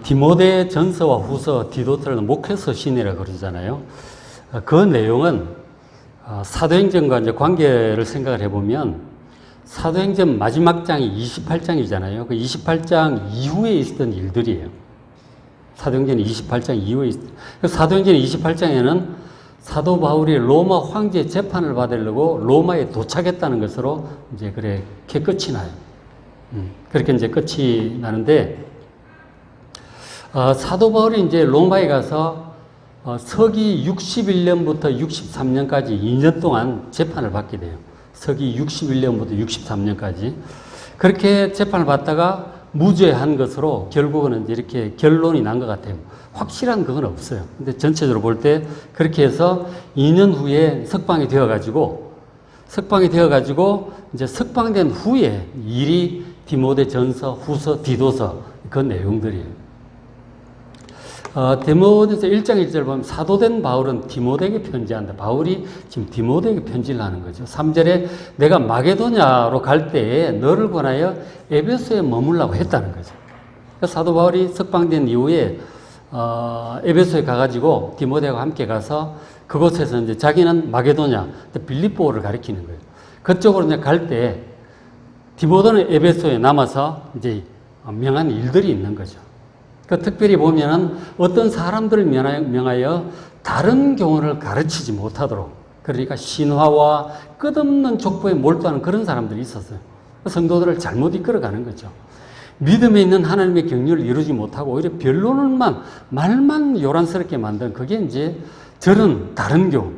디모데 전서와 후서 디도트를 목회서 신이라 그러잖아요. 그 내용은 사도행전과 이제 관계를 생각을 해보면 사도행전 마지막 장이 28장이잖아요. 그 28장 이후에 있었던 일들이에요. 사도행전 28장 이후에 사도행전 28장에는 사도 바울이 로마 황제 재판을 받으려고 로마에 도착했다는 것으로 이제 그렇게 끝이 나요. 그렇게 이제 끝이 나는데 사도 바울이 이제 로마에 가서 서기 61년부터 63년까지 2년 동안 재판을 받게 돼요. 서기 61년부터 63년까지. 그렇게 재판을 받다가 무죄한 것으로 결국은 이제 이렇게 결론이 난 것 같아요. 확실한 그건 없어요. 근데 전체적으로 볼 때 그렇게 해서 2년 후에 석방이 되어가지고 이제 석방된 후에 일이 디모데 전서, 후서, 디도서 그 내용들이에요. 디모데서 1장 1절 보면 사도된 바울은 디모데에게 편지한다. 바울이 지금 디모데에게 편지를 하는 거죠. 3절에 내가 마게도냐로 갈 때에 너를 권하여 에베소에 머물라고 했다는 거죠. 사도 바울이 석방된 이후에 에베소에 가가지고 디모데와 함께 가서 그곳에서 이제 자기는 마게도냐, 빌립보를 가리키는 거예요. 그쪽으로 이제 갈 때 디모데는 에베소에 남아서 이제 명한 일들이 있는 거죠. 특별히 보면은 어떤 사람들을 명하여 다른 교훈을 가르치지 못하도록, 그러니까 신화와 끝없는 족보에 몰두하는 그런 사람들이 있었어요. 성도들을 잘못 이끌어가는 거죠. 믿음에 있는 하나님의 경륜을 이루지 못하고 오히려 변론만, 말만 요란스럽게 만든 그게 이제 저런 다른 교훈,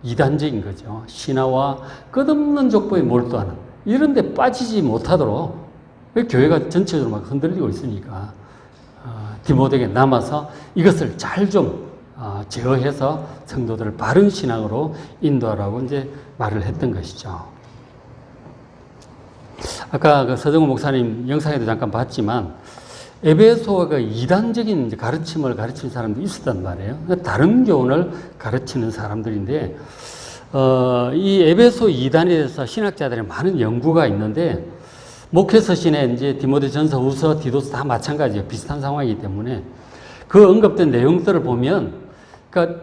이단적인 거죠. 신화와 끝없는 족보에 몰두하는 이런 데 빠지지 못하도록 교회가 전체적으로 막 흔들리고 있으니까 디모데에게 남아서 이것을 잘 좀 제어해서 성도들을 바른 신앙으로 인도하라고 이제 말을 했던 것이죠. 아까 그 서정우 목사님 영상에도 잠깐 봤지만 에베소가 이단적인 가르침을 가르치는 사람들이 있었단 말이에요. 다른 교훈을 가르치는 사람들인데 이 에베소 이단에 대해서 신학자들의 많은 연구가 있는데 목회서 신에 이제 디모데 전서, 후서, 디도서 다 마찬가지예요. 비슷한 상황이기 때문에 그 언급된 내용들을 보면 그러니까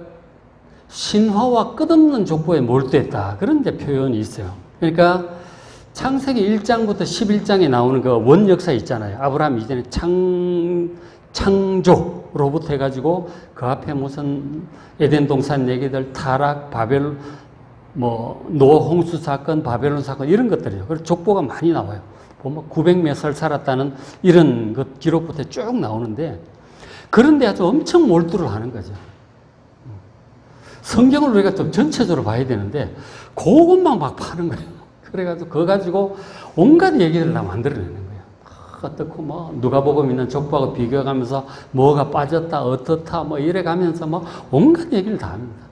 신화와 끝없는 족보에 몰두했다. 그런 이제 표현이 있어요. 그러니까 창세기 1장부터 11장에 나오는 그 원역사 있잖아요. 아브라함 이전에 창조로부터 해가지고 그 앞에 무슨 에덴 동산 얘기들, 타락, 바벨, 노아 홍수 사건, 바벨론 사건 이런 것들이에요. 그래서 족보가 많이 나와요. 보면 900몇 살 살았다는 이런 것 기록부터 쭉 나오는데 그런데 아주 엄청 몰두를 하는 거죠. 성경을 우리가 좀 전체적으로 봐야 되는데 그것만 막 파는 거예요. 그래가지고 그거 가지고 온갖 얘기를 다 만들어내는 거예요. 어떻고 누가복음 있는 족보하고 비교하면서 뭐가 빠졌다 어떻다 이래가면서 온갖 얘기를 다 합니다.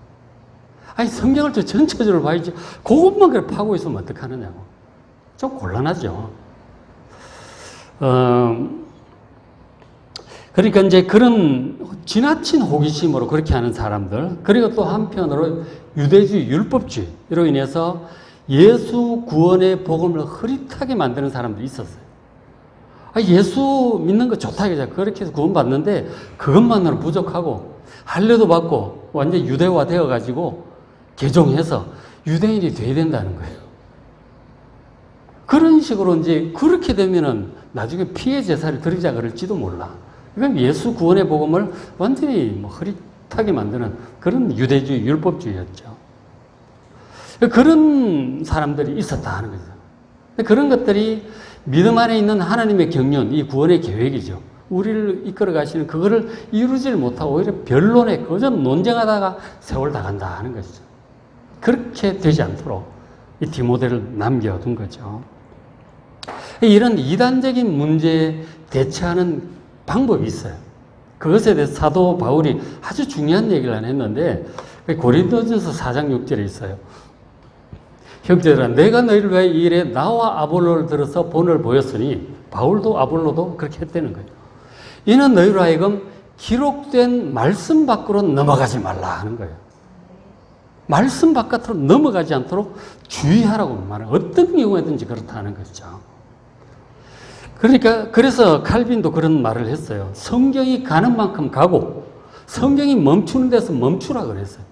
아니 성경을 좀 전체적으로 봐야지 그것만 그래 파고 있으면 어떡하느냐고. 좀 곤란하죠. 그러니까 이제 그런 지나친 호기심으로 그렇게 하는 사람들, 그리고 또 한편으로 유대주의, 율법주의로 인해서 예수 구원의 복음을 흐릿하게 만드는 사람들이 있었어요. 예수 믿는 거 좋다, 그렇게 해서 구원받는데 그것만으로 부족하고 할례도 받고 완전 유대화 되어가지고 개종해서 유대인이 돼야 된다는 거예요. 그런 식으로 이제 그렇게 되면은 나중에 피해 제사를 드리자 그럴지도 몰라. 그러니까 예수 구원의 복음을 완전히 흐릿하게 만드는 그런 유대주의, 율법주의였죠. 그런 사람들이 있었다 하는 거죠. 그런 것들이 믿음 안에 있는 하나님의 경륜, 이 구원의 계획이죠. 우리를 이끌어 가시는 그거를 이루지를 못하고 오히려 변론에 그저 논쟁하다가 세월 다 간다 하는 것이죠. 그렇게 되지 않도록 이 디모데를 남겨둔 거죠. 이런 이단적인 문제에 대처하는 방법이 있어요. 그것에 대해서 사도 바울이 아주 중요한 얘기를 했는데 고린도전서 4장 6절에 있어요. 형제들아 내가 너희를 위하여 이 일에 나와 아볼로를 들어서 본을 보였으니 바울도 아볼로도 그렇게 했다는 거예요. 이는 너희로 하여금 기록된 말씀 밖으로 넘어가지 말라 하는 거예요. 말씀 바깥으로 넘어가지 않도록 주의하라고 말해요. 어떤 경우에든지 그렇다는 거죠. 그러니까 그래서 칼빈도 그런 말을 했어요. 성경이 가는 만큼 가고 성경이 멈추는 데서 멈추라 그랬어요.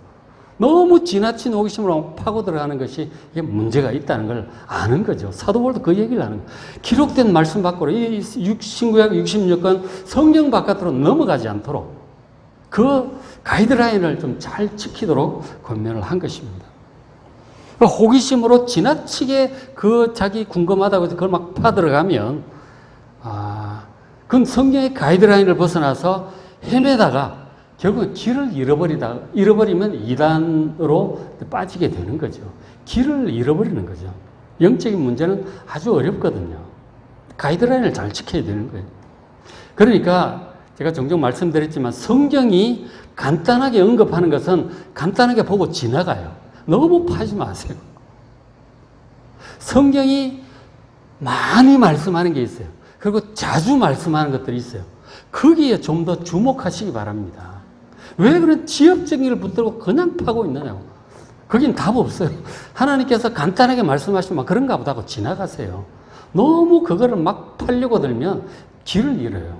너무 지나친 호기심으로 파고 들어가는 것이 이게 문제가 있다는 걸 아는 거죠. 사도 바울도 그 얘기를 하는 거예요. 기록된 말씀 밖으로 이 신구약 66권 성경 바깥으로 넘어가지 않도록 그 가이드라인을 좀 잘 지키도록 권면을 한 것입니다. 호기심으로 지나치게 그 자기 궁금하다고 해서 그걸 막 파들어가면 그건 성경의 가이드라인을 벗어나서 헤매다가 결국은 길을 잃어버리면 이단으로 빠지게 되는 거죠. 길을 잃어버리는 거죠. 영적인 문제는 아주 어렵거든요. 가이드라인을 잘 지켜야 되는 거예요. 그러니까 제가 종종 말씀드렸지만 성경이 간단하게 언급하는 것은 간단하게 보고 지나가요. 너무 파지 마세요. 성경이 많이 말씀하는 게 있어요. 그리고 자주 말씀하는 것들이 있어요. 거기에 좀 더 주목하시기 바랍니다. 왜 그런 지엽정의를 붙들고 그냥 파고 있느냐고. 거긴 답 없어요. 하나님께서 간단하게 말씀하시면 그런가 보다 하고 지나가세요. 너무 그거를 막 파려고 들면 길을 잃어요.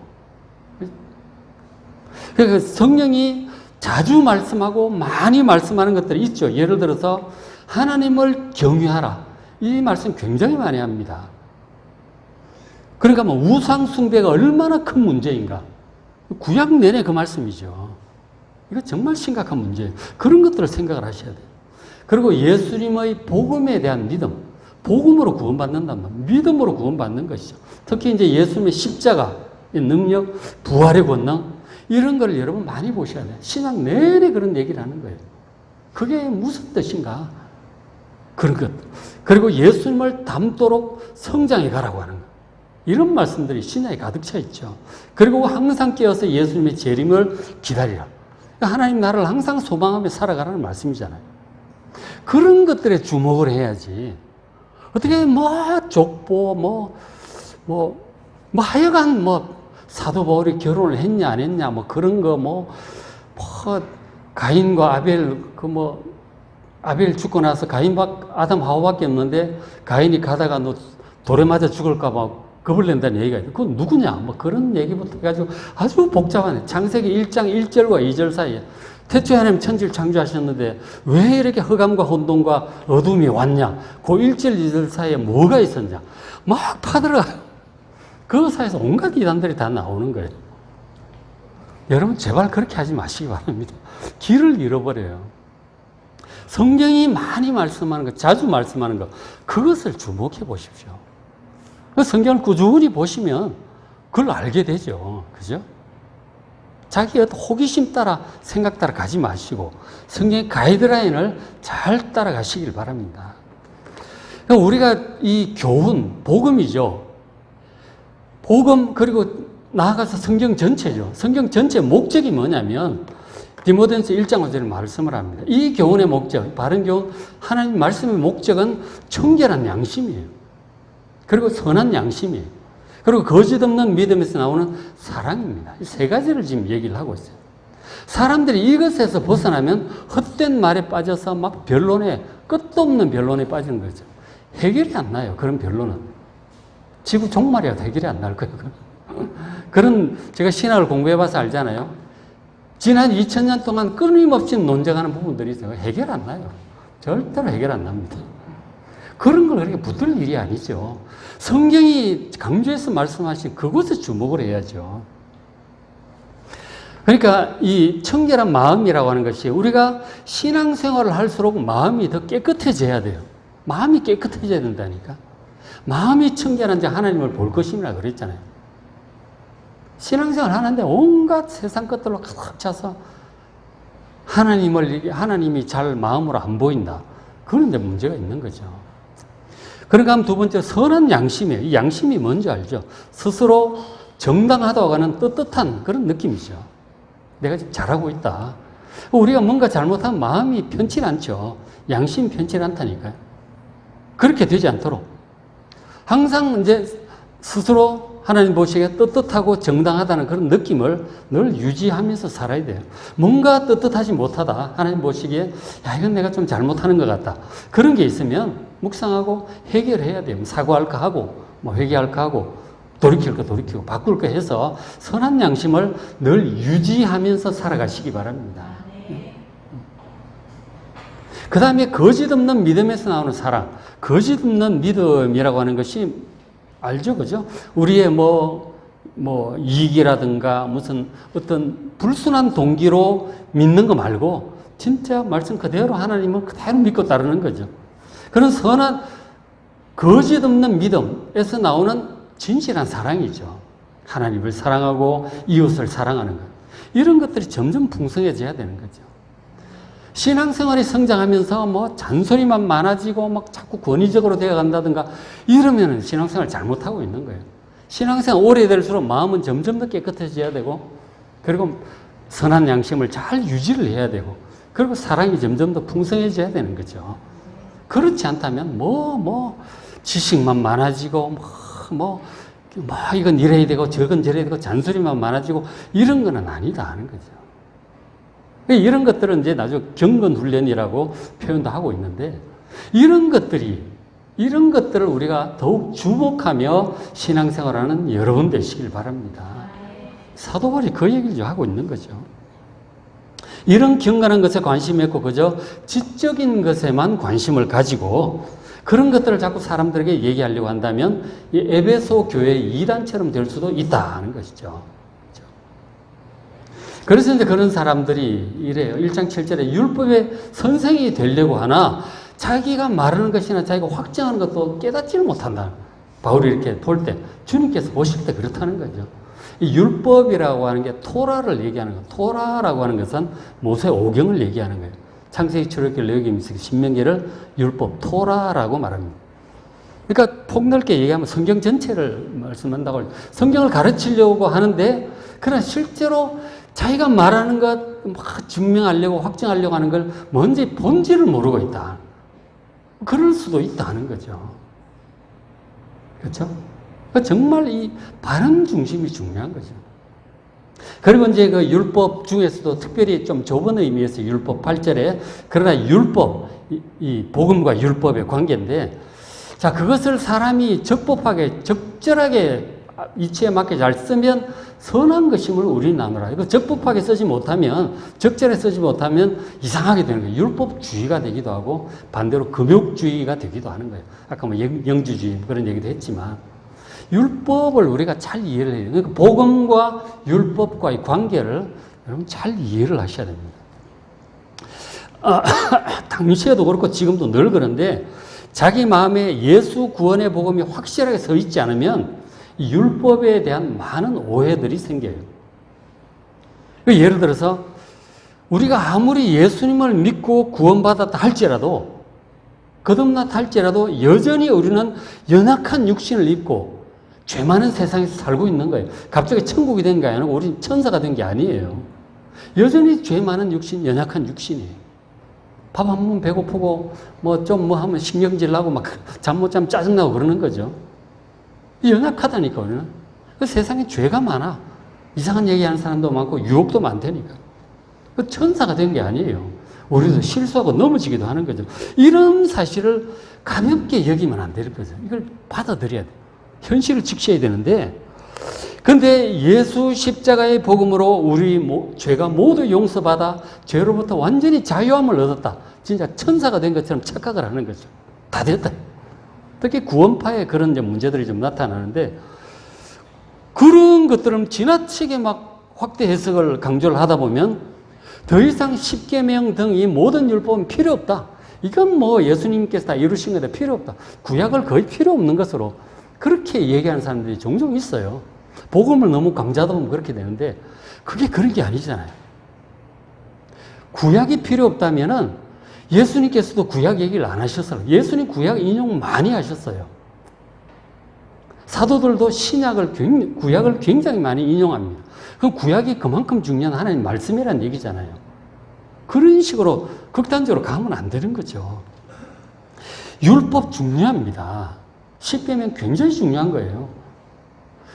그러니까 성령이 자주 말씀하고 많이 말씀하는 것들이 있죠. 예를 들어서 하나님을 경외하라. 이 말씀 굉장히 많이 합니다. 그러니까 뭐 우상 숭배가 얼마나 큰 문제인가. 구약 내내 그 말씀이죠. 이거 정말 심각한 문제예요. 그런 것들을 생각을 하셔야 돼요. 그리고 예수님의 복음에 대한 믿음, 복음으로 구원받는단 말이에요. 믿음으로 구원받는 것이죠. 특히 이제 예수님의 십자가의 능력, 부활의 권능, 이런 걸 여러분 많이 보셔야 돼요. 신약 내내 그런 얘기를 하는 거예요. 그게 무슨 뜻인가? 그런 것. 그리고 예수님을 닮도록 성장해 가라고 하는 것. 이런 말씀들이 신약에 가득 차 있죠. 그리고 항상 깨어서 예수님의 재림을 기다리라. 하나님 나라를 항상 소망하며 살아가라는 말씀이잖아요. 그런 것들에 주목을 해야지. 어떻게 족보 하여간 사도 바울이 결혼을 했냐 안 했냐 그런 거 가인과 아벨 아벨 죽고 나서 아담 하와밖에 없는데 가인이 가다가 너 돌에 맞아 죽을까 봐 겁을 낸다는 얘기가 있어요. 그건 누구냐? 그런 얘기부터 해가지고 아주 복잡하네. 창세기 1장 1절과 2절 사이에 태초에 하나님 천지를 창조하셨는데 왜 이렇게 흑암과 혼돈과 어둠이 왔냐? 그 1절 2절 사이에 뭐가 있었냐? 막 파들어가요. 그 사이에서 온갖 이단들이 다 나오는 거예요. 여러분 제발 그렇게 하지 마시기 바랍니다. 길을 잃어버려요. 성경이 많이 말씀하는 것, 자주 말씀하는 것, 그것을 주목해 보십시오. 성경을 꾸준히 보시면 그걸 알게 되죠. 그죠? 자기 호기심 따라, 생각 따라 가지 마시고 성경의 가이드라인을 잘 따라가시길 바랍니다. 우리가 이 교훈, 복음이죠. 복음, 그리고 나아가서 성경 전체죠. 성경 전체 목적이 뭐냐면 디모데전서 1장 5절에 말씀을 합니다. 이 교훈의 목적, 바른 교훈, 하나님 말씀의 목적은 청결한 양심이에요. 그리고 선한 양심이에요. 그리고 거짓 없는 믿음에서 나오는 사랑입니다. 이 세 가지를 지금 얘기를 하고 있어요. 사람들이 이것에서 벗어나면 헛된 말에 빠져서 막 변론에, 끝도 없는 변론에 빠지는 거죠. 해결이 안 나요. 그런 변론은. 지구 종말이라도 해결이 안 날 거예요. 그런, 제가 신학을 공부해봐서 알잖아요. 지난 2000년 동안 끊임없이 논쟁하는 부분들이 있어요. 해결 안 나요. 절대로 해결 안 납니다. 그런 걸 그렇게 붙들 일이 아니죠. 성경이 강조해서 말씀하신 그곳에 주목을 해야죠. 그러니까 이 청결한 마음이라고 하는 것이 우리가 신앙생활을 할수록 마음이 더 깨끗해져야 돼요. 마음이 깨끗해져야 된다니까. 마음이 청결한 자 하나님을 볼 것임이라 그랬잖아요. 신앙생활 하는데 온갖 세상 것들로 가득 차서 하나님이 잘 마음으로 안 보인다. 그런데 문제가 있는 거죠. 그러니까 하면 두 번째, 선한 양심이에요. 이 양심이 뭔지 알죠? 스스로 정당하다고 하는 떳떳한 그런 느낌이죠. 내가 지금 잘하고 있다. 우리가 뭔가 잘못하면 마음이 편치 않죠. 양심이 편치 않다니까요. 그렇게 되지 않도록 항상 이제 스스로 하나님 보시기에 떳떳하고 정당하다는 그런 느낌을 늘 유지하면서 살아야 돼요. 뭔가 떳떳하지 못하다. 하나님 보시기에 이건 내가 좀 잘못하는 것 같다. 그런 게 있으면 묵상하고 해결해야 돼요. 사과할까 하고 회개할까 하고 돌이킬 거 돌이키고 바꿀 거 해서 선한 양심을 늘 유지하면서 살아가시기 바랍니다. 그 다음에 거짓 없는 믿음에서 나오는 사랑. 거짓 없는 믿음이라고 하는 것이 알죠, 그죠? 우리의 이익이라든가 무슨 어떤 불순한 동기로 믿는 거 말고 진짜 말씀 그대로 하나님을 그대로 믿고 따르는 거죠. 그런 선한 거짓 없는 믿음에서 나오는 진실한 사랑이죠. 하나님을 사랑하고 이웃을 사랑하는 것. 이런 것들이 점점 풍성해져야 되는 거죠. 신앙생활이 성장하면서 잔소리만 많아지고 자꾸 권위적으로 되어간다든가 이러면 신앙생활 잘못하고 있는 거예요. 신앙생활 오래될수록 마음은 점점 더 깨끗해져야 되고, 그리고 선한 양심을 잘 유지를 해야 되고, 그리고 사랑이 점점 더 풍성해져야 되는 거죠. 그렇지 않다면 지식만 많아지고 이건 이래야 되고 저건 저래야 되고 잔소리만 많아지고 이런 거는 아니다 하는 거죠. 이런 것들은 이제 나중에 경건훈련이라고 표현도 하고 있는데, 이런 것들을 우리가 더욱 주목하며 신앙생활하는 여러분 되시길 바랍니다. 사도 바울이 그 얘기를 하고 있는 거죠. 이런 경건한 것에 관심이 없고 그저 지적인 것에만 관심을 가지고 그런 것들을 자꾸 사람들에게 얘기하려고 한다면 이 에베소 교회의 이단처럼 될 수도 있다 하는 것이죠. 그래서 이제 그런 사람들이 이래요. 1장 7절에 율법의 선생이 되려고 하나 자기가 말하는 것이나 자기가 확증하는 것도 깨닫지를 못한다. 바울이 이렇게 볼 때, 주님께서 보실 때 그렇다는 거죠. 이 율법이라고 하는 게 토라를 얘기하는 거예요. 토라라고 하는 것은 모세 오경을 얘기하는 거예요. 창세기, 출애굽기, 레위기, 신명기를 율법, 토라라고 말합니다. 그러니까 폭넓게 얘기하면 성경 전체를 말씀한다고, 성경을 가르치려고 하는데, 그러나 실제로 자기가 말하는 것 증명하려고 확증하려고 하는 걸 뭔지 본질을 모르고 있다. 그럴 수도 있다는 거죠. 그렇죠? 정말 이 발음 중심이 중요한 거죠. 그리고 이제 그 율법 중에서도 특별히 좀 좁은 의미에서 율법 8절에 그러나 율법, 이 복음과 율법의 관계인데, 자, 그것을 사람이 적법하게, 적절하게 이치에 맞게 잘 쓰면 선한 것임을 우리는 나누라. 이거 적법하게 쓰지 못하면, 적절히 쓰지 못하면 이상하게 되는 거예요. 율법주의가 되기도 하고 반대로 금욕주의가 되기도 하는 거예요. 아까 영주주의 그런 얘기도 했지만, 율법을 우리가 잘 이해를 해요. 그러니까 복음과 율법과의 관계를 여러분 잘 이해를 하셔야 됩니다. 당시에도 그렇고 지금도 늘 그런데 자기 마음에 예수 구원의 복음이 확실하게 서 있지 않으면 이 율법에 대한 많은 오해들이 생겨요. 예를 들어서 우리가 아무리 예수님을 믿고 구원받았다 할지라도, 거듭났다 할지라도 여전히 우리는 연약한 육신을 입고 죄 많은 세상에서 살고 있는 거예요. 갑자기 천국이 된 게 아니고 우리 천사가 된 게 아니에요. 여전히 죄 많은 육신, 연약한 육신이에요. 밥 한 번 배고프고 하면 신경질 나고 잠 못 자면 짜증나고 그러는 거죠. 연약하다니까 우리는. 세상에 죄가 많아. 이상한 얘기하는 사람도 많고 유혹도 많다니까. 천사가 된 게 아니에요. 우리도 실수하고 넘어지기도 하는 거죠. 이런 사실을 가볍게 여기면 안 되는 거죠. 이걸 받아들여야 돼요. 현실을 직시해야 되는데, 근데 예수 십자가의 복음으로 우리 죄가 모두 용서받아 죄로부터 완전히 자유함을 얻었다. 진짜 천사가 된 것처럼 착각을 하는 거죠. 다 됐다. 특히 구원파에 그런 문제들이 좀 나타나는데, 그런 것들은 지나치게 확대 해석을 강조를 하다 보면 더 이상 십계명 등 이 모든 율법은 필요 없다. 이건 예수님께서 다 이루신 건데 필요 없다. 구약을 거의 필요 없는 것으로 그렇게 얘기하는 사람들이 종종 있어요. 복음을 너무 강조하다 보면 그렇게 되는데, 그게 그런 게 아니잖아요. 구약이 필요 없다면은 예수님께서도 구약 얘기를 안 하셨어요. 예수님 구약 인용 많이 하셨어요. 사도들도 구약을 굉장히 많이 인용합니다. 그럼 구약이 그만큼 중요한 하나님 말씀이라는 얘기잖아요. 그런 식으로 극단적으로 가면 안 되는 거죠. 율법 중요합니다. 십계명 굉장히 중요한 거예요.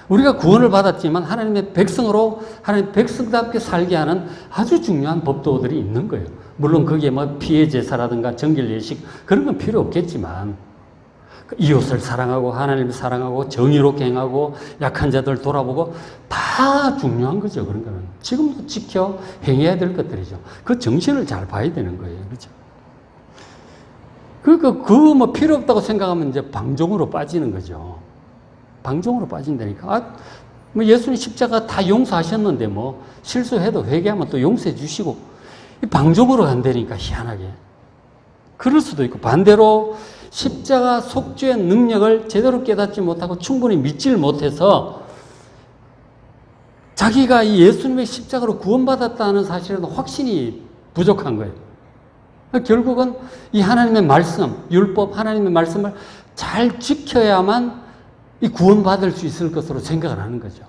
우리가 구원을 받았지만 하나님의 백성으로 하나님 백성답게 살게 하는 아주 중요한 법도들이 있는 거예요. 물론 거기에 피해 제사라든가 정결 예식 그런 건 필요 없겠지만, 이웃을 사랑하고 하나님을 사랑하고 정의롭게 행하고 약한 자들 돌아보고 다 중요한 거죠. 그런 거는 지금도 지켜 행해야 될 것들이죠. 그 정신을 잘 봐야 되는 거예요. 그렇죠? 그러니까 그거 뭐 필요 없다고 생각하면 이제 방종으로 빠지는 거죠. 방종으로 빠진다니까. 뭐 예수님 십자가 다 용서하셨는데 뭐 실수해도 회개하면 또 용서해 주시고 방종으로 간다니까 희한하게. 그럴 수도 있고 반대로 십자가 속죄의 능력을 제대로 깨닫지 못하고 충분히 믿지를 못해서 자기가 이 예수님의 십자가로 구원받았다는 사실에도 확신이 부족한 거예요. 결국은 이 하나님의 말씀, 율법 하나님의 말씀을 잘 지켜야만 이 구원받을 수 있을 것으로 생각을 하는 거죠.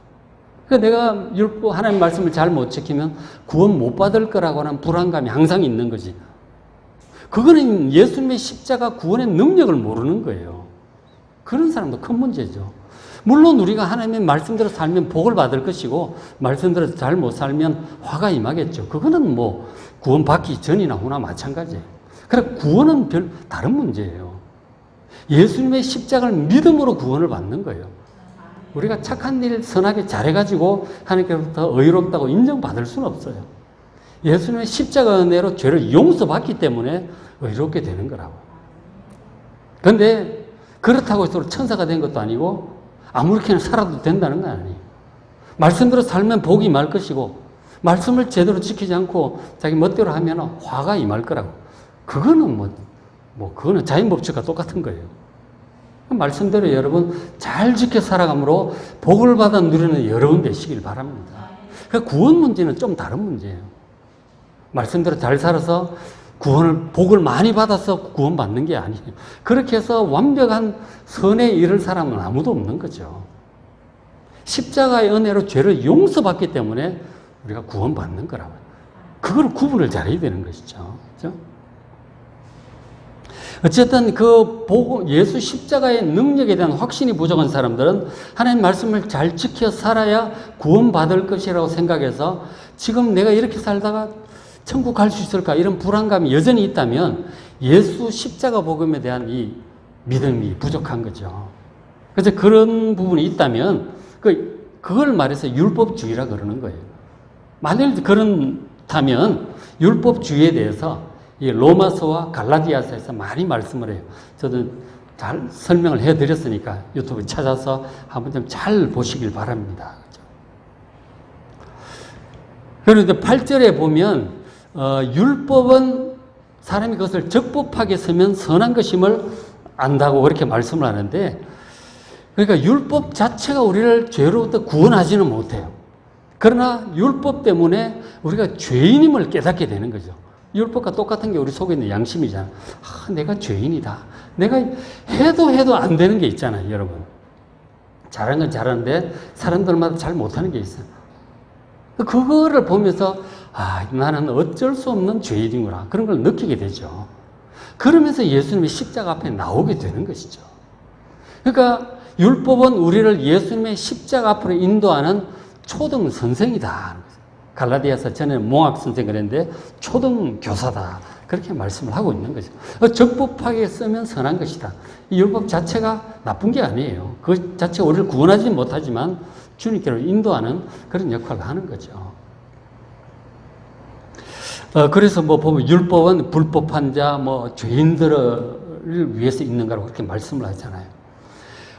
그러니까 내가 율법 하나님의 말씀을 잘 못 지키면 구원 못 받을 거라고 하는 불안감이 항상 있는 거지. 그거는 예수님의 십자가 구원의 능력을 모르는 거예요. 그런 사람도 큰 문제죠. 물론 우리가 하나님의 말씀대로 살면 복을 받을 것이고 말씀대로 잘 못 살면 화가 임하겠죠. 그거는 뭐 구원받기 전이나 후나 마찬가지예요. 그래 구원은 별 다른 문제예요. 예수님의 십자가를 믿음으로 구원을 받는 거예요. 우리가 착한 일 선하게 잘해가지고 하나님께로부터 의롭다고 인정받을 수는 없어요. 예수님의 십자가 은혜로 죄를 용서받기 때문에 의롭게 되는 거라고. 그런데 그렇다고 해서 천사가 된 것도 아니고 아무렇게나 살아도 된다는 건 아니에요. 말씀대로 살면 복이 임할 것이고 말씀을 제대로 지키지 않고 자기 멋대로 하면 화가 임할 거라고. 그거는 그거는 자연법칙과 똑같은 거예요. 말씀대로 여러분 잘 지켜 살아감으로 복을 받아 누리는 여러분 되시길 바랍니다. 그 구원 문제는 좀 다른 문제예요. 말씀대로 잘 살아서 복을 많이 받아서 구원받는 게 아니에요. 그렇게 해서 완벽한 선에 이를 사람은 아무도 없는 거죠. 십자가의 은혜로 죄를 용서받기 때문에 우리가 구원받는 거라고요. 그걸 구분을 잘해야 되는 것이죠. 그렇죠? 어쨌든 예수 십자가의 능력에 대한 확신이 부족한 사람들은 하나님 말씀을 잘 지켜 살아야 구원받을 것이라고 생각해서 지금 내가 이렇게 살다가 천국 갈 수 있을까 이런 불안감이 여전히 있다면 예수 십자가 복음에 대한 이 믿음이 부족한 거죠. 그래서 그런 부분이 있다면 그걸 말해서 율법주의라 그러는 거예요. 만일 그렇다면 율법주의에 대해서 이 로마서와 갈라디아서에서 많이 말씀을 해요. 저도 잘 설명을 해드렸으니까 유튜브에 찾아서 한번 좀 잘 보시길 바랍니다. 그런데 8절에 보면 율법은 사람이 그것을 적법하게 쓰면 선한 것임을 안다고 그렇게 말씀을 하는데 그러니까 율법 자체가 우리를 죄로부터 구원하지는 못해요. 그러나 율법 때문에 우리가 죄인임을 깨닫게 되는 거죠. 율법과 똑같은 게 우리 속에 있는 양심이잖아. 내가 죄인이다. 내가 해도 안 되는 게 있잖아요, 여러분. 잘하는 건 잘하는데 사람들마다 잘 못하는 게 있어요. 그거를 보면서 나는 어쩔 수 없는 죄인이구나. 그런 걸 느끼게 되죠. 그러면서 예수님의 십자가 앞에 나오게 되는 것이죠. 그러니까 율법은 우리를 예수님의 십자가 앞으로 인도하는 초등 선생이다. 갈라디아서 전에는 몽학 선생 그랬는데 초등 교사다. 그렇게 말씀을 하고 있는 거죠. 적법하게 쓰면 선한 것이다. 이 율법 자체가 나쁜 게 아니에요. 그 자체가 우리를 구원하지 못하지만 주님께로 인도하는 그런 역할을 하는 거죠. 그래서 보면 율법은 불법한 자, 죄인들을 위해서 있는 거라고 그렇게 말씀을 하잖아요.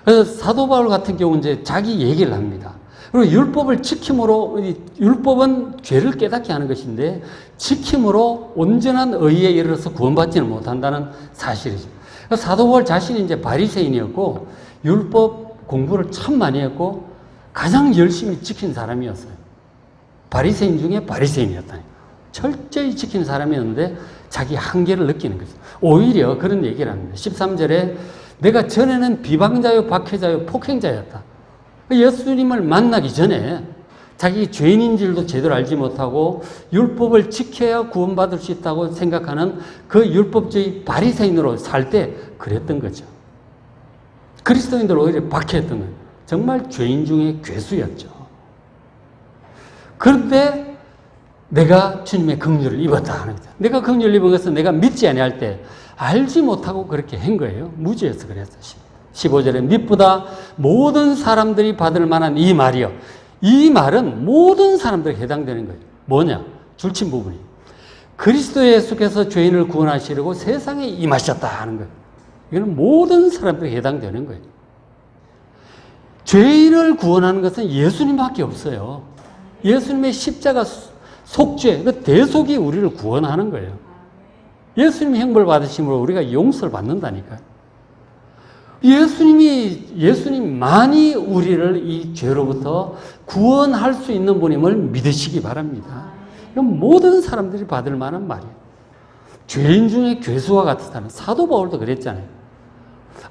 그래서 사도 바울 같은 경우는 이제 자기 얘기를 합니다. 그리고 율법을 지킴으로, 율법은 죄를 깨닫게 하는 것인데, 지킴으로 온전한 의에 이르러서 구원받지는 못한다는 사실이죠. 사도 바울 자신이 이제 바리새인이었고, 율법 공부를 참 많이 했고, 가장 열심히 지킨 사람이었어요. 바리새인 중에 바리새인이었다. 철저히 지키는 사람이었는데, 자기 한계를 느끼는 거죠. 오히려 그런 얘기를 합니다. 13절에 내가 전에는 비방자요, 박해자요, 폭행자였다. 예수님을 만나기 전에 자기 죄인인 줄도 제대로 알지 못하고 율법을 지켜야 구원받을 수 있다고 생각하는 그 율법주의 바리새인으로 살 때 그랬던 거죠. 그리스도인들 오히려 박해했던 거예요. 정말 죄인 중에 괴수였죠. 그런데 내가 주님의 긍휼을 입었다 하는 거죠. 내가 긍휼을 입은 것은 내가 믿지 아니할 때 알지 못하고 그렇게 한 거예요. 무지해서 그랬듯이. 15절에 mit보다 모든 사람들이 받을 만한 이 말이요. 이 말은 모든 사람들에게 해당되는 거예요. 뭐냐? 줄친 부분이. 그리스도 예수께서 죄인을 구원하시려고 세상에 임하셨다 하는 거예요. 이거는 모든 사람들에게 해당되는 거예요. 죄인을 구원하는 것은 예수님밖에 없어요. 예수님의 십자가 속죄, 그 대속이 우리를 구원하는 거예요. 예수님이 형벌 받으심으로 우리가 용서를 받는다니까요. 예수님만이 우리를 이 죄로부터 구원할 수 있는 분임을 믿으시기 바랍니다. 이건 모든 사람들이 받을 만한 말이에요. 죄인 중에 괴수와 같다는 사도 바울도 그랬잖아요.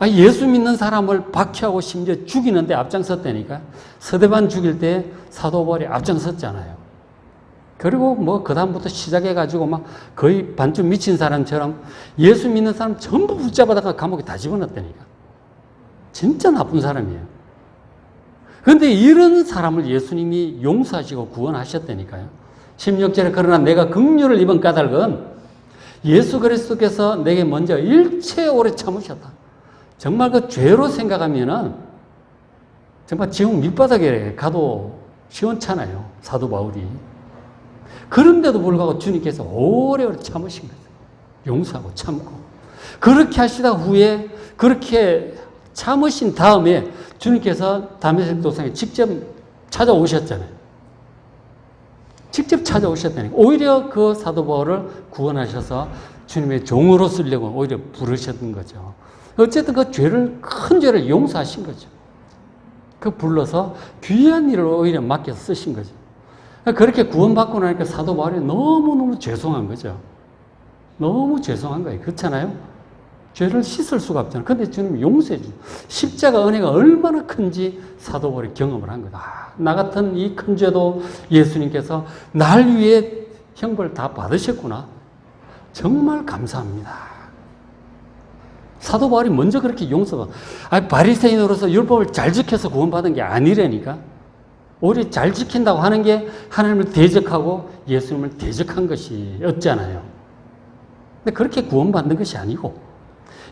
예수 믿는 사람을 박해하고 심지어 죽이는데 앞장섰다니까. 서대반 죽일 때 사도 바울이 앞장섰잖아요. 그리고 뭐 그다음부터 시작해가지고 막 거의 반쯤 미친 사람처럼 예수 믿는 사람 전부 붙잡아다가 감옥에 다 집어넣었다니까. 진짜 나쁜 사람이에요. 그런데 이런 사람을 예수님이 용서하시고 구원하셨다니까요. 16절에 그러나 내가 긍휼을 입은 까닭은 예수 그리스도께서 내게 먼저 일체 오래 참으셨다. 정말 그 죄로 생각하면은 정말 지옥 밑바닥에 가도 시원찮아요. 사도 바울이. 그런데도 불구하고 주님께서 오래오래 참으신 거예요. 용서하고 참고. 그렇게 하시다 후에 그렇게 참으신 다음에 주님께서 다메섹 도상에 직접 찾아오셨잖아요. 직접 찾아오셨다니까. 오히려 그 사도 바울을 구원하셔서 주님의 종으로 쓰려고 오히려 부르셨던 거죠. 어쨌든 그 죄를, 큰 죄를 용서하신 거죠. 그 불러서 귀한 일을 오히려 맡겨서 쓰신 거죠. 그렇게 구원받고 나니까 사도 바울이 너무너무 죄송한 거죠. 너무 죄송한 거예요. 그렇잖아요? 죄를 씻을 수가 없잖아요. 근데 주님이 용서해 주죠. 십자가 은혜가 얼마나 큰지 사도 바울이 경험을 한 거다. 나 같은 이 큰 죄도 예수님께서 날 위해 형벌 다 받으셨구나. 정말 감사합니다. 사도 바울이 먼저 그렇게 용서가. 바리새인으로서 율법을 잘 지켜서 구원받은 게 아니라니까. 오히려 잘 지킨다고 하는 게 하나님을 대적하고 예수님을 대적한 것이 없잖아요. 근데 그렇게 구원받는 것이 아니고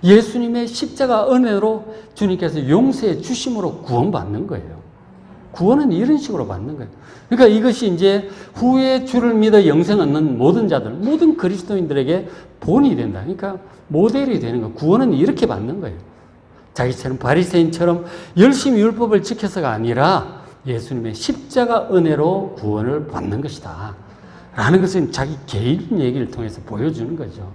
예수님의 십자가 은혜로 주님께서 용서해 주심으로 구원받는 거예요. 구원은 이런 식으로 받는 거예요. 그러니까 이것이 이제 후에 주를 믿어 영생 얻는 모든 자들, 모든 그리스도인들에게 본이 된다. 그러니까 모델이 되는 거예요. 구원은 이렇게 받는 거예요. 자기처럼 바리새인처럼 열심히 율법을 지켜서가 아니라 예수님의 십자가 은혜로 구원을 받는 것이다. 라는 것은 자기 개인 얘기를 통해서 보여주는 거죠.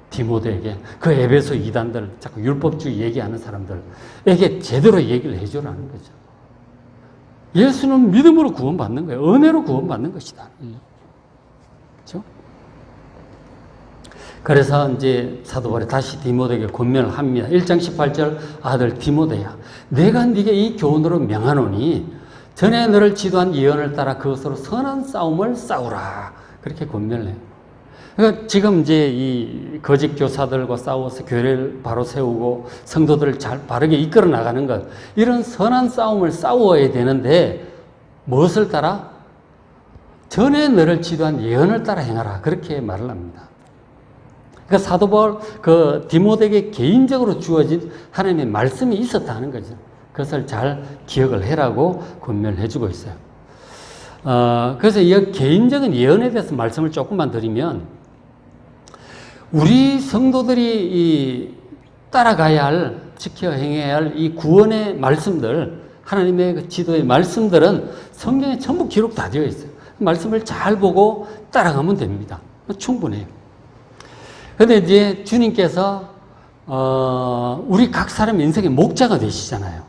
디모데에게, 그 에베소 이단들, 자꾸 율법주의 얘기하는 사람들에게 제대로 얘기를 해주라는 거죠. 예수는 믿음으로 구원받는 거예요. 은혜로 구원받는 것이다. 그렇죠? 그래서 이제 사도 바울이 다시 디모데에게 권면을 합니다. 1장 18절 아들 디모데야, 내가 네게 이 교훈으로 명하노니 전에 너를 지도한 예언을 따라 그것으로 선한 싸움을 싸우라. 그렇게 권면을 해요. 그러니까 지금 이제 이 거짓 교사들과 싸워서 교회를 바로 세우고 성도들을 잘 바르게 이끌어 나가는 것, 이런 선한 싸움을 싸워야 되는데 무엇을 따라? 전에 너를 지도한 예언을 따라 행하라. 그렇게 말을 합니다. 그러니까 사도 바울 그 디모데에게 개인적으로 주어진 하나님의 말씀이 있었다는 거죠. 그것을 잘 기억을 해라고 권면을 해주고 있어요. 그래서 이 개인적인 예언에 대해서 말씀을 조금만 드리면, 우리 성도들이 따라가야 할, 지켜 행해야 할 이 구원의 말씀들, 하나님의 그 지도의 말씀들은 성경에 전부 기록 다 되어 있어요. 말씀을 잘 보고 따라가면 됩니다. 충분해요. 그런데 이제 주님께서 우리 각 사람 인생의 목자가 되시잖아요.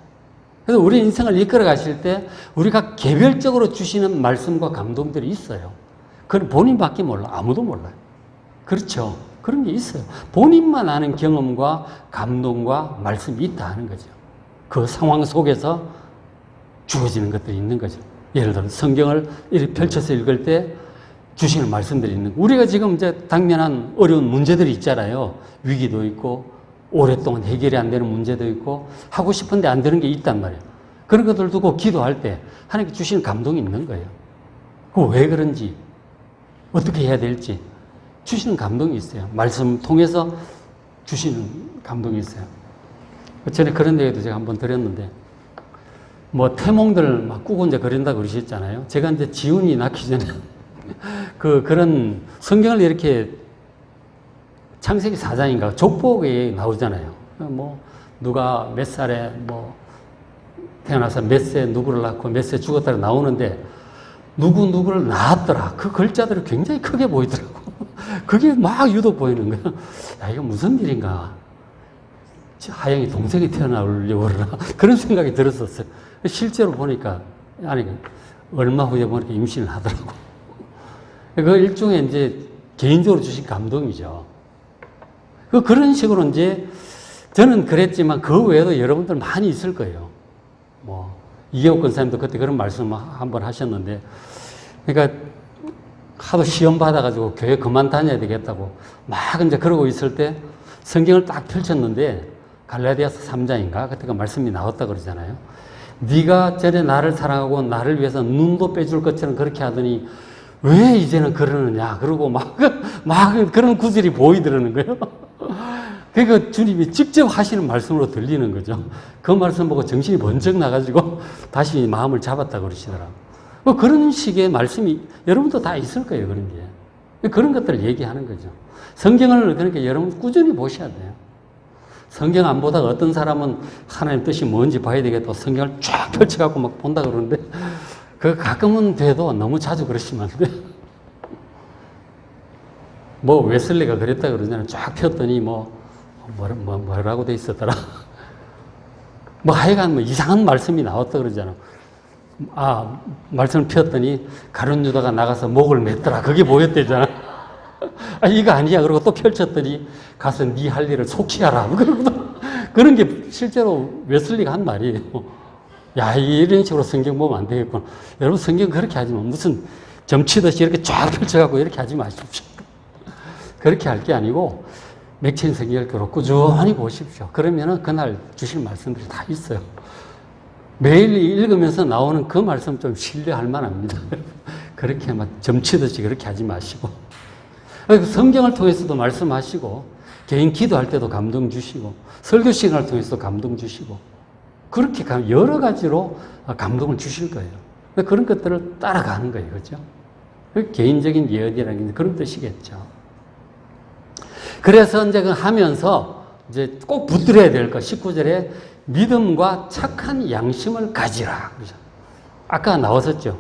그래서 우리 인생을 이끌어 가실 때 우리가 개별적으로 주시는 말씀과 감동들이 있어요. 그건 본인밖에 몰라. 아무도 몰라요. 그렇죠. 그런 게 있어요. 본인만 아는 경험과 감동과 말씀이 있다 하는 거죠. 그 상황 속에서 주어지는 것들이 있는 거죠. 예를 들어 성경을 이렇게 펼쳐서 읽을 때 주시는 말씀들이 있는 거예요. 우리가 지금 이제 당면한 어려운 문제들이 있잖아요. 위기도 있고 오랫동안 해결이 안 되는 문제도 있고 하고 싶은데 안 되는 게 있단 말이에요. 그런 것들 두고 기도할 때 하나님께 주시는 감동이 있는 거예요. 그 왜 그런지, 어떻게 해야 될지 주시는 감동이 있어요. 말씀 통해서 주시는 감동이 있어요. 전에 그런 얘기도 제가 한번 드렸는데, 뭐 태몽들 막 꾸고 이제 그린다 그러셨잖아요. 제가 이제 지훈이 낳기 전에 그런 성경을 이렇게 창세기 4장인가 족보에 나오잖아요. 뭐 누가 몇 살에 뭐 태어나서 몇 세 누구를 낳고 몇 세 죽었다고 나오는데 누구를 낳았더라. 그 글자들이 굉장히 크게 보이더라고. 그게 막 유독 보이는 거야. 야, 이거 무슨 일인가. 하영이 동생이 태어나려고 그러나. 그런 생각이 들었었어요. 실제로 보니까, 아니, 얼마 후에 보니까 임신을 하더라고. 그 일종의 이제 개인적으로 주신 감동이죠. 그런 식으로 이제 저는 그랬지만 그 외에도 여러분들 많이 있을 거예요. 뭐, 이계옥 권사님도 그때 그런 말씀 한번 하셨는데, 그러니까 하도 시험 받아가지고 교회 그만 다녀야 되겠다고 막 이제 그러고 있을 때 성경을 딱 펼쳤는데 갈라디아서 3장인가 그때 그 말씀이 나왔다 그러잖아요. 네가 전에 나를 사랑하고 나를 위해서 눈도 빼줄 것처럼 그렇게 하더니 왜 이제는 그러느냐. 그러고 막 그런 구절이 보이더라는 거예요. 그러니까 주님이 직접 하시는 말씀으로 들리는 거죠. 그 말씀 보고 정신이 번쩍 나가지고 다시 마음을 잡았다 그러시더라고요. 뭐 그런 식의 말씀이 여러분도 다 있을 거예요. 그런 게. 그런 것들을 얘기하는 거죠. 성경을 그러니까 여러분 꾸준히 보셔야 돼요. 성경 안 보다가 어떤 사람은 하나님 뜻이 뭔지 봐야 되겠다고 성경을 쫙 펼쳐갖고 막 본다 그러는데 그 가끔은 돼도 너무 자주 그러시면 안 돼요. 뭐 웨슬리가 그랬다 그러잖아요. 쫙 폈더니 뭐라고 돼 있었더라. 뭐 하여간 뭐 이상한 말씀이 나왔다 그러잖아요. 아, 말씀을 폈더니 가룟 유다가 나가서 목을 맸더라. 그게 보였대잖아. 아, 이거 아니야. 그러고 또 펼쳤더니 가서 네 할 일을 속히 하라. 그런 게 실제로 웨슬리가 한 말이에요. 야, 이런 식으로 성경 보면 안 되겠구나. 여러분 성경 그렇게 하지 마. 무슨 점치듯이 이렇게 쫙 펼쳐갖고 이렇게 하지 마십시오. 그렇게 할 게 아니고 맥힌 성경을 꾸준히 보십시오. 그러면은 그날 주실 말씀들이 다 있어요. 매일 읽으면서 나오는 그 말씀 좀 신뢰할 만합니다. 그렇게 막 점치듯이 그렇게 하지 마시고. 성경을 통해서도 말씀하시고, 개인 기도할 때도 감동 주시고, 설교 시간을 통해서도 감동 주시고, 그렇게 여러 가지로 감동을 주실 거예요. 그런 것들을 따라가는 거예요. 그죠? 개인적인 예언이라는 게 그런 뜻이겠죠. 그래서 이제 하면서 이제 꼭 붙들어야 될 것, 19절에 믿음과 착한 양심을 가지라. 아까 나왔었죠.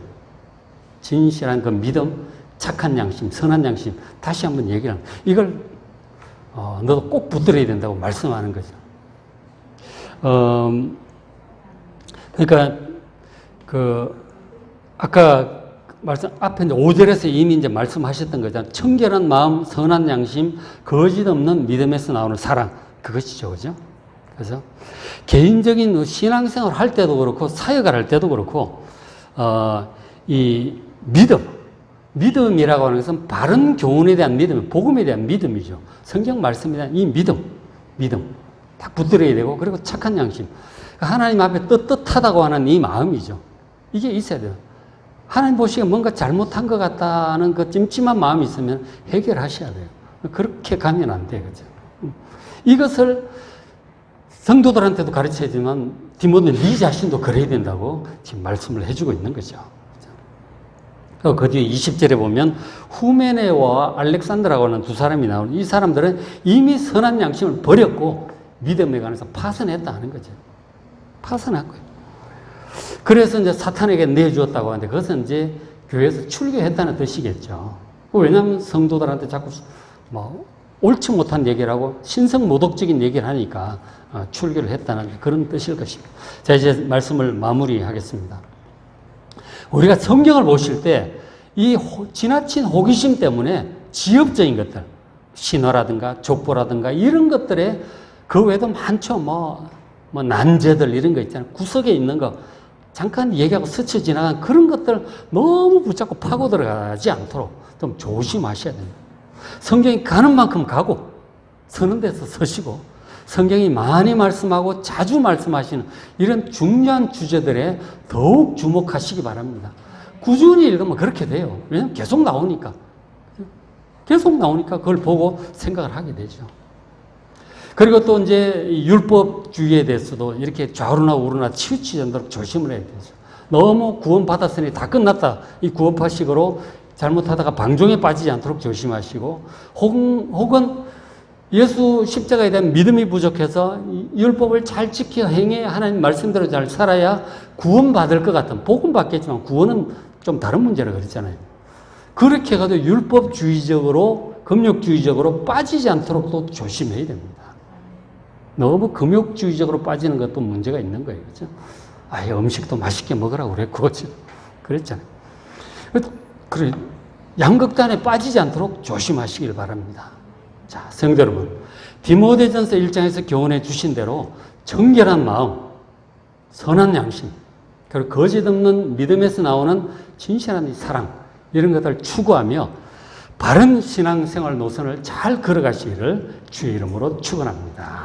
진실한 그 믿음, 착한 양심, 선한 양심. 다시 한번 얘기를 합니다. 이걸 너도 꼭 붙들어야 된다고 말씀하는 거죠. 그러니까 아까 앞에 이제 5절에서 이미 이제 말씀하셨던 거잖아요. 청결한 마음, 선한 양심, 거짓 없는 믿음에서 나오는 사랑. 그것이죠. 그죠? 그래서 개인적인 신앙생활 할 때도 그렇고, 사역을 할 때도 그렇고, 이 믿음이라고 하는 것은 바른 교훈에 대한 믿음, 복음에 대한 믿음이죠. 성경 말씀에 대한 이 믿음. 딱 붙들어야 되고, 그리고 착한 양심. 하나님 앞에 떳떳하다고 하는 이 마음이죠. 이게 있어야 돼요. 하나님 보시기에 뭔가 잘못한 것 같다는 그 찜찜한 마음이 있으면 해결하셔야 돼요. 그렇게 가면 안 돼요. 그죠? 이것을 성도들한테도 가르쳐야지만 디모데 네 자신도 그래야 된다고 지금 말씀을 해주고 있는 거죠. 그 뒤에 20절에 보면 후메네와 알렉산드라고 하는 두 사람이 나오는 이 사람들은 이미 선한 양심을 버렸고 믿음에 관해서 파선했다 하는 거죠. 파선한 거예요. 그래서 이제 사탄에게 내주었다고 하는데 그것은 이제 교회에서 출교했다는 뜻이겠죠. 왜냐하면 성도들한테 자꾸 옳지 못한 얘기를 하고 신성모독적인 얘기를 하니까 출교를 했다는 그런 뜻일 것입니다. 자, 이제 말씀을 마무리하겠습니다. 우리가 성경을 보실 때 이 지나친 호기심 때문에 지엽적인 것들, 신화라든가 족보라든가 이런 것들에 그 외에도 많죠. 난제들 이런 거 있잖아요. 구석에 있는 거 잠깐 얘기하고 스쳐 지나간 그런 것들 너무 붙잡고 파고 들어가지 않도록 좀 조심하셔야 됩니다. 성경이 가는 만큼 가고 서는 데서 서시고 성경이 많이 말씀하고 자주 말씀하시는 이런 중요한 주제들에 더욱 주목하시기 바랍니다. 꾸준히 읽으면 그렇게 돼요. 왜냐하면 계속 나오니까 그걸 보고 생각을 하게 되죠. 그리고 또 이제 이 율법주의에 대해서도 이렇게 좌우나 우르나 치우치지 않도록 조심을 해야 되죠. 너무 구원받았으니 다 끝났다. 이 구원파식으로 잘못하다가 방종에 빠지지 않도록 조심하시고, 혹은 예수 십자가에 대한 믿음이 부족해서 율법을 잘 지켜 행해 하나님 말씀대로 잘 살아야 구원받을 것 같은, 복은 받겠지만 구원은 좀 다른 문제라 그랬잖아요. 그렇게 해가지고 율법주의적으로, 금욕주의적으로 빠지지 않도록 또 조심해야 됩니다. 너무 금욕주의적으로 빠지는 것도 문제가 있는 거예요. 그렇죠? 아예 음식도 맛있게 먹으라고 그랬고, 그랬잖아요. 그래, 양극단에 빠지지 않도록 조심하시길 바랍니다. 자, 성도 여러분, 디모데전서 1장에서 교훈해 주신 대로 정결한 마음, 선한 양심, 그리고 거짓 없는 믿음에서 나오는 진실한 사랑, 이런 것들을 추구하며 바른 신앙생활 노선을 잘 걸어가시기를 주의 이름으로 축원합니다.